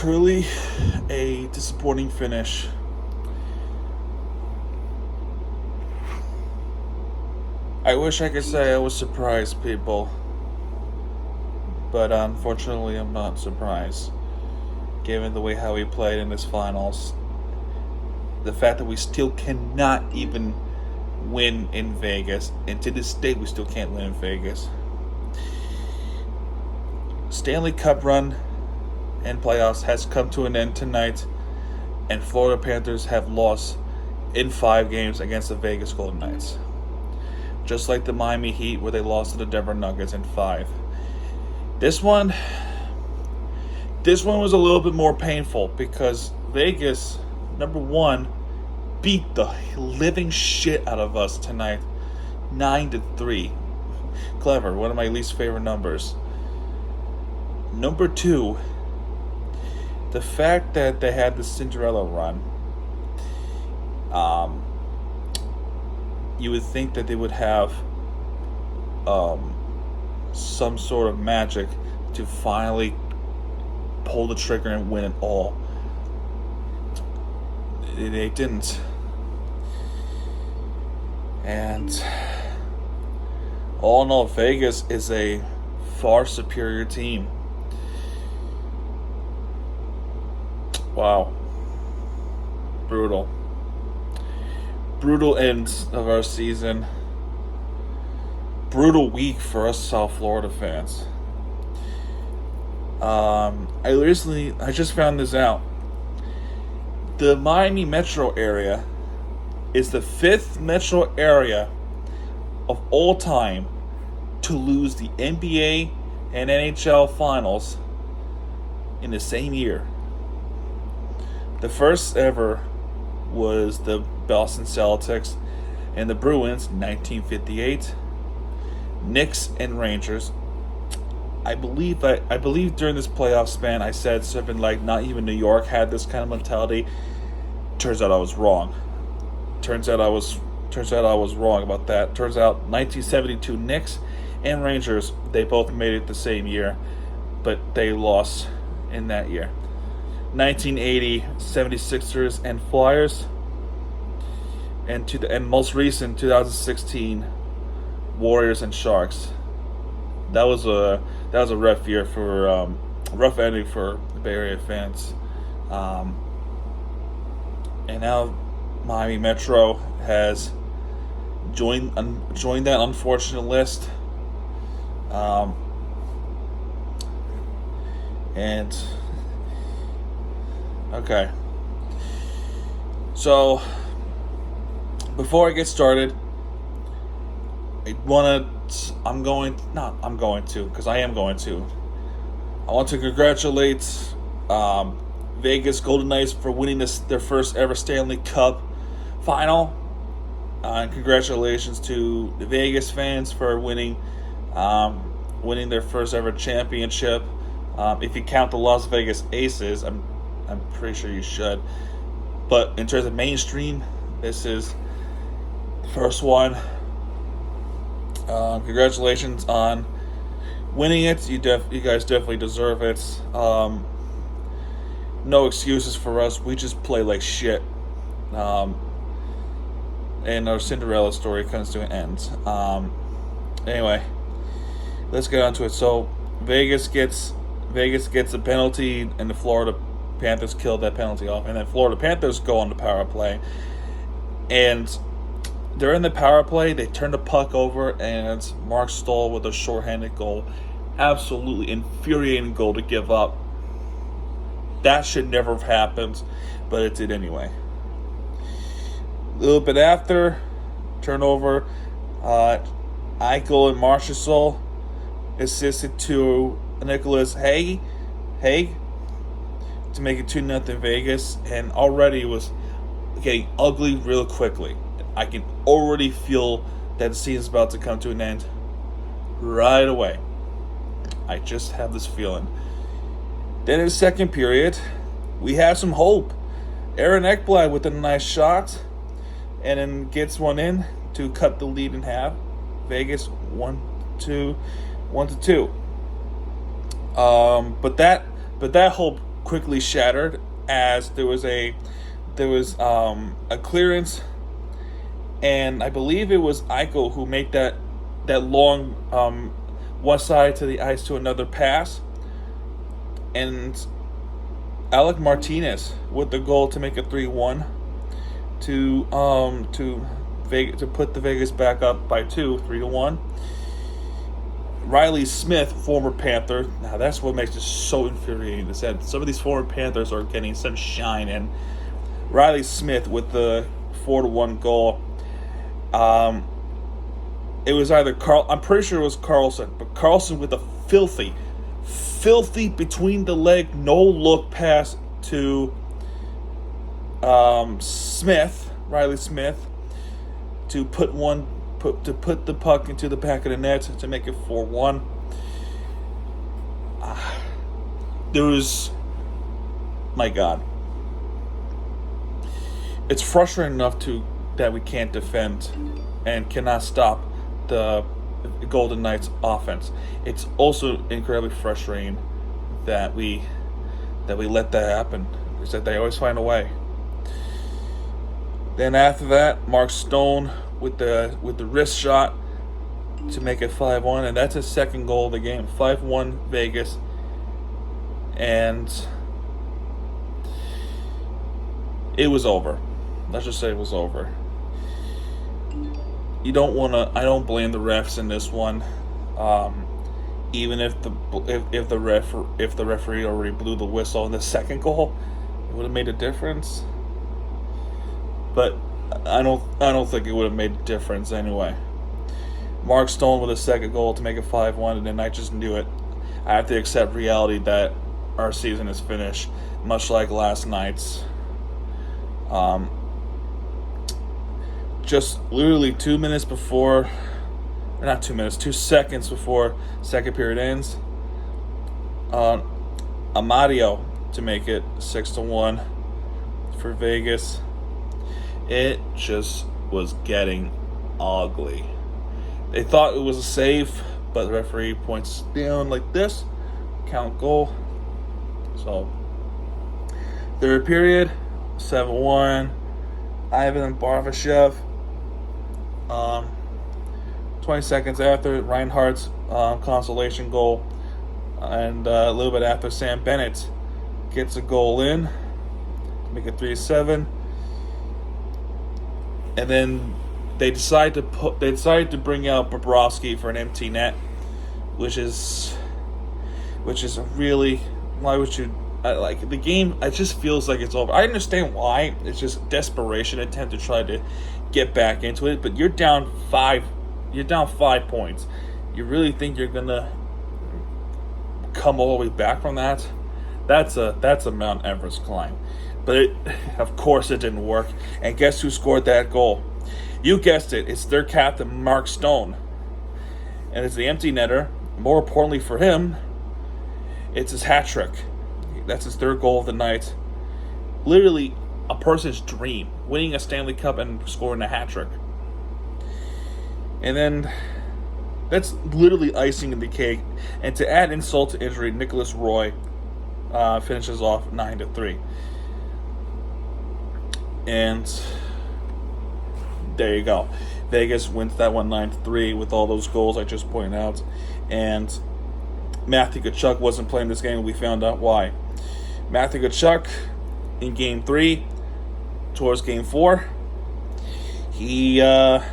truly a disappointing finish. I wish I could say I was surprised, people. But unfortunately, I'm not surprised. Given the way how we played in this finals. The fact that we still cannot even win in Vegas. And to this day, we still can't win in Vegas. Stanley Cup run and playoffs has come to an end tonight. And Florida Panthers have lost in 5 games against the Vegas Golden Knights. Just like the Miami Heat, where they lost to the Denver Nuggets in 5. This one was a little bit more painful because Vegas, number one, beat the living shit out of us tonight, 9-3. Clever, one of my least favorite numbers. Number 2, the fact that they had the Cinderella run. You would think that they would have some sort of magic to finally pull the trigger and win it all. They didn't. And all in all, Vegas is a far superior team. Wow. Brutal. Brutal end of our season. Brutal week for us South Florida fans. I just found this out. The Miami metro area is the 5th metro area of all time to lose the NBA and NHL finals in the same year. The first ever was the Boston Celtics and the Bruins, 1958. Knicks and Rangers. I believe during this playoff span I said something like not even New York had this kind of mentality. Turns out I was wrong. Turns out I was wrong about that. Turns out 1972 Knicks and Rangers, they both made it the same year, but they lost in that year. 1980 76ers and Flyers, and most recent 2016 Warriors and Sharks. That was a rough year for rough ending for the Bay Area fans. And now Miami Metro has joined that unfortunate list. And okay. So before I get started, I want to congratulate Vegas Golden Knights for winning their first ever Stanley Cup final. And congratulations to the Vegas fans for winning their first ever championship. If you count the Las Vegas Aces, I'm pretty sure you should. But in terms of mainstream, this is the first one. Congratulations on winning it. You guys definitely deserve it. No excuses for us. We just play like shit. And our Cinderella story comes to an end. Anyway, let's get on to it. So Vegas gets a penalty, and the Florida Panthers killed that penalty off. And then Florida Panthers go on the power play. And during the power play, they turn the puck over, and Mark Stoll with a shorthanded goal. Absolutely infuriating goal to give up. That should never have happened, but it did anyway. A little bit after, turnover, Eichel and Marchessault assisted to Nicholas Hague to make it 2-0 Vegas, and already it was getting ugly real quickly. I can already feel that the season's about to come to an end right away. I just have this feeling. Then in the second period, we have some hope. Aaron Ekblad with a nice shot, and then gets one in to cut the lead in half. Vegas 1-2. But that hope quickly shattered as there was a clearance, and I believe it was Eichel who made that long one side to the ice to another pass, and Alec Martinez with the goal to make it 3-1 to put the Vegas back up by 3-1. Riley Smith, former Panther. Now that's what makes it so infuriating. To say some of these former Panthers are getting some shine, and Riley Smith with the 4-1 goal. It was either Carl. I'm pretty sure it was Carlson, but Carlson with a filthy between the leg no look pass to Smith, Riley Smith, to put the puck into the back of the net to make it 4-1. There was, my God, it's frustrating enough that we can't defend and cannot stop the Golden Knights offense. It's also incredibly frustrating that we let that happen. It's that they always find a way. Then after that, Mark Stone with the wrist shot to make it 5-1, and that's his second goal of the game. 5-1 Vegas, and it was over. Let's just say it was over. I don't blame the refs in this one. Even if the referee already blew the whistle in the second goal, it would have made a difference. But I don't think it would have made a difference anyway. Mark Stone with a second goal to make it 5-1, and then I just knew it. I have to accept reality that our season is finished, much like last night's. Just literally 2 seconds before second period ends, Amadio to make it 6-1 for Vegas. It just was getting ugly. They thought it was a save, but the referee points down like this, count goal. So, third period, 7-1. Ivan Barbashev. 20 seconds after Reinhardt's consolation goal, and a little bit after Sam Bennett gets a goal in, make it 3-7. And then they decide to bring out Bobrovsky for an empty net, which is really, why would you like the game? It just feels like it's over. I understand why. It's just desperation attempt to try to get back into it, but you're down 5 points. You really think you're gonna come all the way back from that? That's a Mount Everest climb. But of course it didn't work. And guess who scored that goal? You guessed it. It's their captain, Mark Stone. And it's the empty netter. More importantly for him, it's his hat trick. That's his third goal of the night. Literally a person's dream, winning a Stanley Cup and scoring a hat trick. And then that's literally icing in the cake. And to add insult to injury, Nicholas Roy finishes off 9-3. And there you go. Vegas wins that one 9-3 with all those goals I just pointed out. And Matthew Tkachuk wasn't playing this game. We found out why. Matthew Tkachuk in Game 3 towards Game 4, he had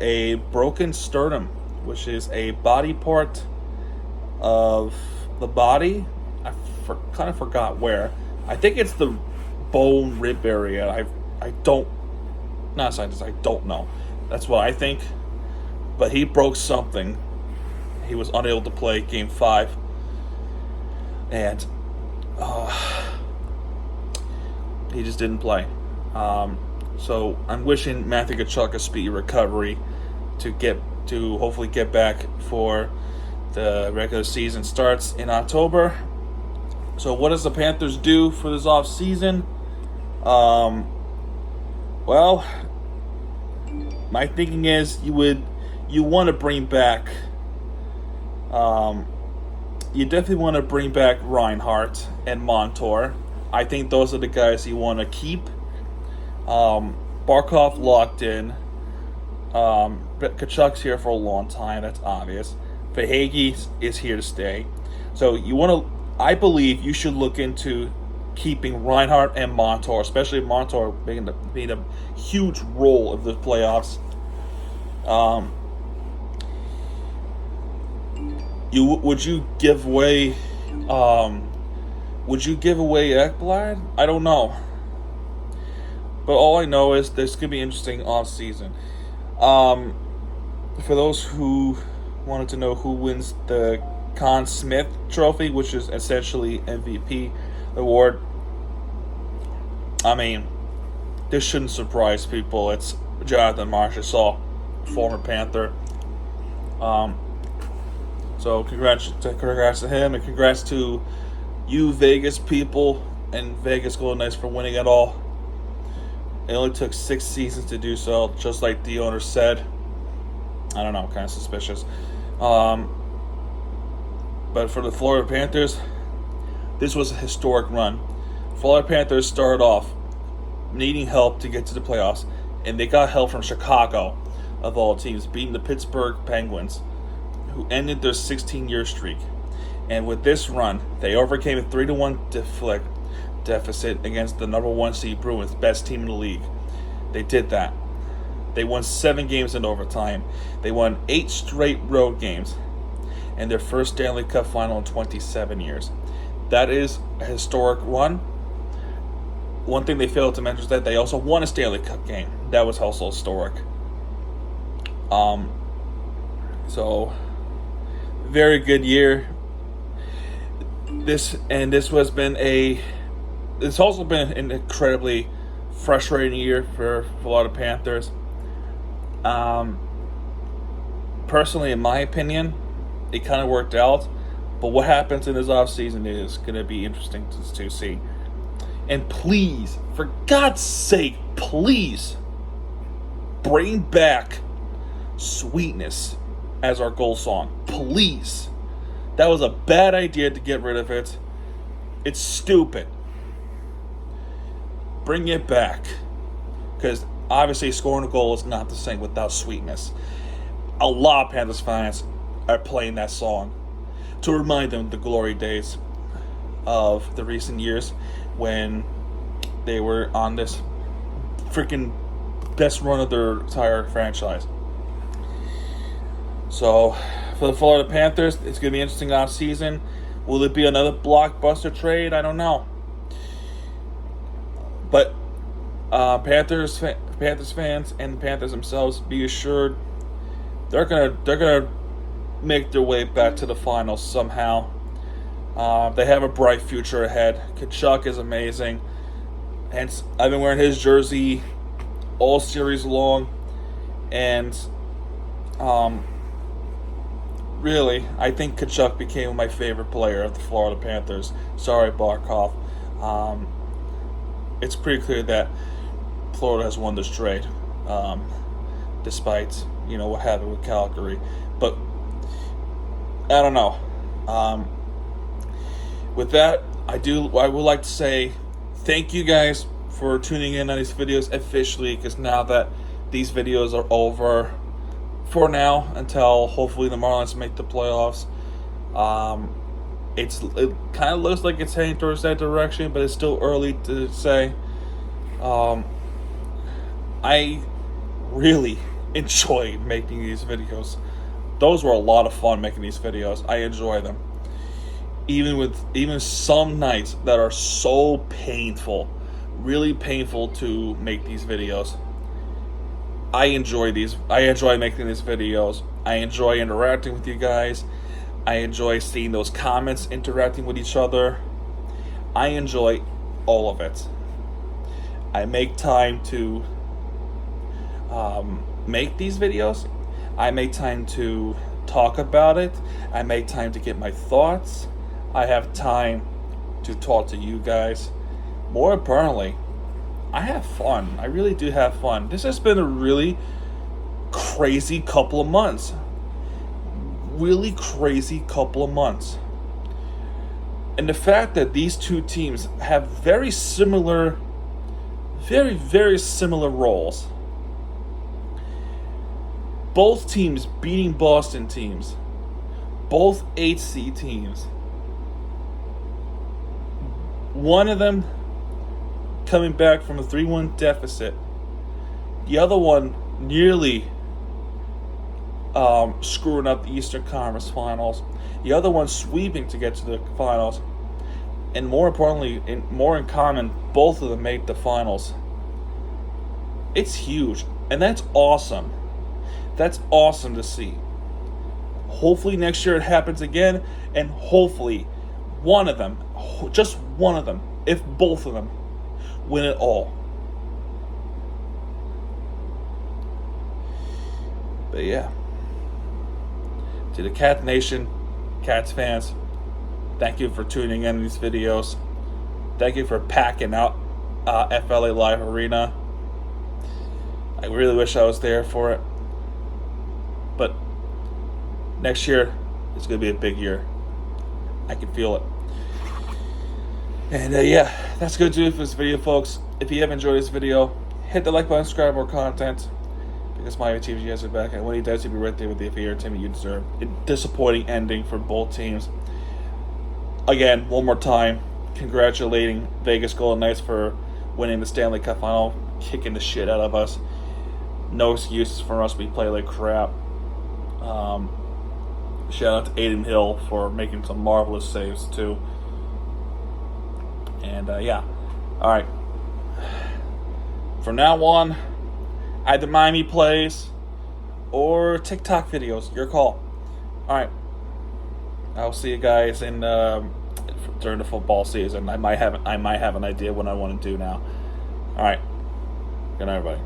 a broken sternum, which is a body part of the body. I kind of forgot where. I think it's the bone rib area. I don't know. That's what I think. But he broke something. He was unable to play Game 5. And he just didn't play. So I'm wishing Matthew Tkachuk a speedy recovery to hopefully get back for the regular season starts in October. So what does the Panthers do for this off season? Well, my thinking is you want to bring back you definitely want to bring back Reinhardt and Montour. I think those are the guys you want to keep. Barkov locked in. But Kachuk's here for a long time. That's obvious. Verhaeghe is here to stay. So you want to. I believe you should look into keeping Reinhardt and Montour, especially Montour being a huge role of the playoffs. Would you give away Ekblad? I don't know. But all I know is this could be interesting off season. For those who wanted to know who wins the Conn Smythe Trophy, which is essentially MVP award, I mean, this shouldn't surprise people. It's Jonathan Marchessault, former Panther. So congrats to him, and congrats to you Vegas people and Vegas Golden Knights for winning it all. It only took 6 seasons to do so, just like the owner said. I don't know, kind of suspicious. But for the Florida Panthers, this was a historic run. Florida Panthers started off needing help to get to the playoffs, and they got help from Chicago, of all teams, beating the Pittsburgh Penguins, who ended their 16-year streak. And with this run, they overcame a 3-1 deficit against the number 1 seed Bruins, best team in the league. They did that. They won 7 games in overtime. They won 8 straight road games, and their first Stanley Cup final in 27 years. That is a historic run. One thing they failed to mention is that they also won a Stanley Cup game. That was also historic. So very good year. It's also been an incredibly frustrating year for a lot of Panthers. Personally, in my opinion, it kind of worked out. But what happens in this offseason is going to be interesting to see. And please, for God's sake, please bring back Sweetness as our goal song. Please. That was a bad idea to get rid of it. It's stupid. Bring it back. Because obviously scoring a goal is not the same without Sweetness. A lot of Panthers fans are playing that song to remind them of the glory days of the recent years when they were on this freaking best run of their entire franchise. So, for the Florida Panthers, it's going to be an interesting off season. Will it be another blockbuster trade? I don't know. But Panthers fans and the Panthers themselves, be assured, they're gonna make their way back to the finals somehow. They have a bright future ahead. Kachuk is amazing. Hence, I've been wearing his jersey all series long, and really, I think Kachuk became my favorite player of the Florida Panthers. Sorry, Barkov. It's pretty clear that Florida has won this trade, despite what happened with Calgary. But I don't know. With that, I would like to say thank you guys for tuning in on these videos officially, because now that these videos are over for now until hopefully the Marlins make the playoffs, it kind of looks like it's heading towards that direction, but it's still early to say. I really enjoy making these videos. Those were a lot of fun making these videos. I enjoy them. Even some nights that are so painful, really painful to make these videos. I enjoy making these videos. I enjoy interacting with you guys. I enjoy seeing those comments, interacting with each other. I enjoy all of it. I make time to make these videos. I make time to talk about it. I make time to get my thoughts. I have time to talk to you guys. More importantly, I have fun. I really do have fun. This has been a really crazy couple of months. Really crazy couple of months. And the fact that these two teams have very similar, very similar roles. Both teams beating Boston teams. Both 8C teams. One of them coming back from a 3-1 deficit. The other one nearly screwing up the Eastern Conference Finals. The other one sweeping to get to the finals. And more importantly, more in common, both of them make the finals. It's huge. And that's awesome. That's awesome to see. Hopefully next year it happens again. And hopefully one of them, just one of them, if both of them, win it all. But yeah. To the Cat Nation, Cats fans, thank you for tuning in these videos. Thank you for packing out FLA Live Arena. I really wish I was there for it. But next year, it's going to be a big year. I can feel it. And yeah, that's going to do it for this video, folks. If you have enjoyed this video, hit the like button, subscribe for more content. Because my team has it back, and when he does, he'll be right there with the entertainment you deserve. A disappointing ending for both teams. Again, one more time, congratulating Vegas Golden Knights for winning the Stanley Cup Final, kicking the shit out of us. No excuses for us. We play like crap. Shout out to Aiden Hill for making some marvelous saves too. And yeah, all right. From now on, either Miami plays or TikTok videos. Your call. All right. I'll see you guys in during the football season. I might have an idea what I want to do now. All right. Good night, everybody.